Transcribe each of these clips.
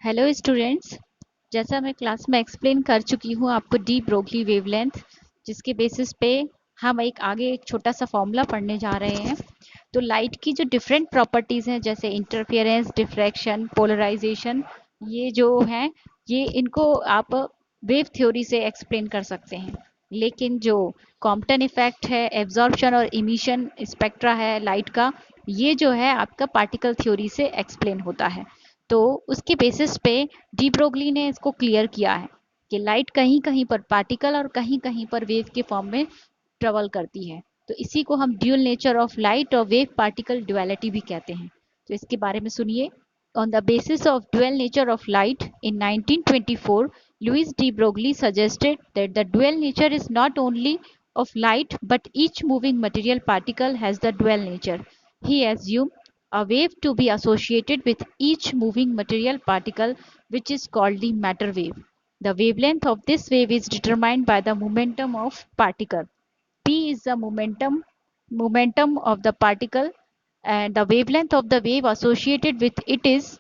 Hello students. जैसा मैं class में एक्सप्लेन कर चुकी हूँ आपको डी ब्रोगली वेवलेंथ, जिसके बेसिस पे हम एक छोटा सा फॉर्मूला पढ़ने जा रहे हैं। तो लाइट की जो डिफरेंट प्रॉपर्टीज़ हैं जैसे इंटरफेरेंस, डिफ्रैक्शन, पोलराइजेशन, ये जो हैं ये इनको आप वेव थ्योरी से एक्सप्लेन कर सकते हैं। लेकिन जो कॉम्पटन इफेक्ट है, एब्जॉर्प्शन और इमिशन स्पेक्ट्रा है लाइट का, ये जो है आपका पार्टिकल थ्योरी से एक्सप्लेन होता है। तो उसके बेसिस पे डी ब्रोगली ने इसको क्लियर किया है कि लाइट कहीं कहीं पर पार्टिकल और कहीं कहीं पर वेव के फॉर्म में ट्रेवल करती है। तो इसी को हम ड्यूल नेचर ऑफ लाइट और वेव पार्टिकल ड्युअलिटी भी कहते हैं। तो इसके बारे में सुनिए। On the basis of dual nature of light, in 1924, Louis de Broglie suggested that the dual nature is not only of light but each moving material particle has the dual nature. He assumed a wave to be associated with each moving material particle, which is called the matter wave. The wavelength of this wave is determined by the momentum of particle. P is the momentum of the particle and the wavelength of the wave associated with it is,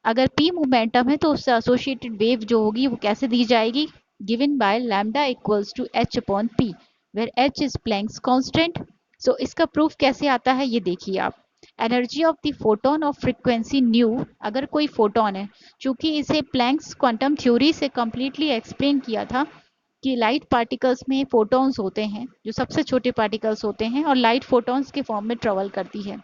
अगर p momentum है तो उससे associated wave जो होगी वो कैसे दी जाएगी, given by lambda equals to h upon p where h is Planck's constant. So इसका प्रूफ कैसे आता है ये देखिए आप। Energy of the photon of frequency new, अगर कोई फोटोन है, चूंकि इसे प्लैंक्स क्वांटम थ्योरी से कंप्लीटली एक्सप्लेन किया था कि लाइट पार्टिकल्स में फोटॉन्स होते हैं जो सबसे छोटे पार्टिकल्स होते हैं और लाइट फोटॉन्स के फॉर्म में ट्रेवल करती है।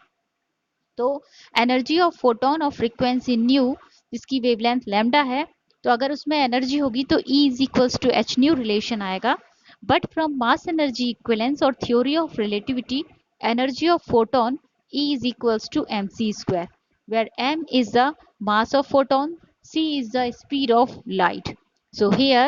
तो energy of photon of frequency nu, जिसकी वेवलेंथ लैम्डा है, तो अगर उसमें एनर्जी होगी तो E is equals to h nu relation आएगा। But from mass energy equivalence और theory of relativity, energy of photon E is equals to mc square, where m is the mass of photon, c is the speed of light. So here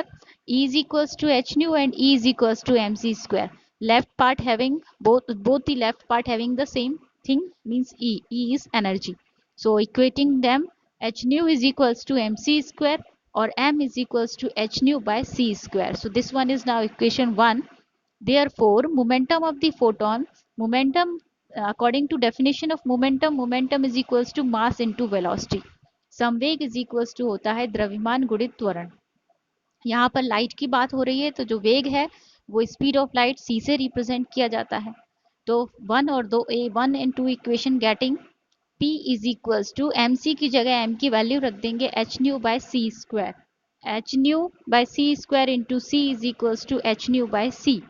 E is equals to h nu and E is equals to mc square. Left part having both the left part having the same thing means E. E is energy. So equating them, h nu is equals to mc square or m is equals to h nu by c square. So this one is now equation 1. Therefore, momentum of the photon, momentum according to definition of momentum, momentum is equals to mass into velocity. संवेग is equals to होता है द्रव्यमान गुणित त्वरण। यहाँ पर light की बात हो रही है तो जो वेग है वो स्पीड ऑफ लाइट c से रिप्रेजेंट किया जाता है। तो 1 और 2 ए 1 and 2 equation getting p is equals to m c की जगह m की वैल्यू रख देंगे h nu by c square. H nu by c square into c is equals to h nu by c.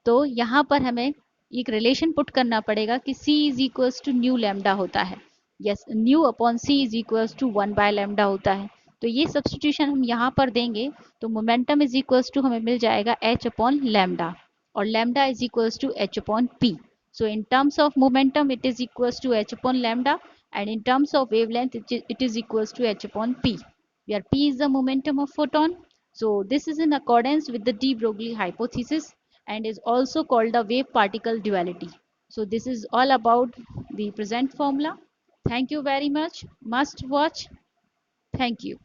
तो यहाँ पर हमें एक रिलेशन पुट करना पड़ेगा कि c is equals to nu lambda होता है। Yes, nu upon c is equals to 1 by lambda होता है। तो ये सब्सटीट्यूशन हम यहाँ पर देंगे तो मोमेंटम इज इक्वल्स टू हमें मिल जाएगा h अपॉन लैम्डा और lambda is equals to h upon p. So in terms of momentum it is equals to h upon lambda, and in terms of wavelength it is equals to h upon p, where p is the momentum of photon. So this is in accordance with the de Broglie hypothesis and is also called the wave particle duality. So this is all about the present formula. Thank you very much. Must watch. Thank you.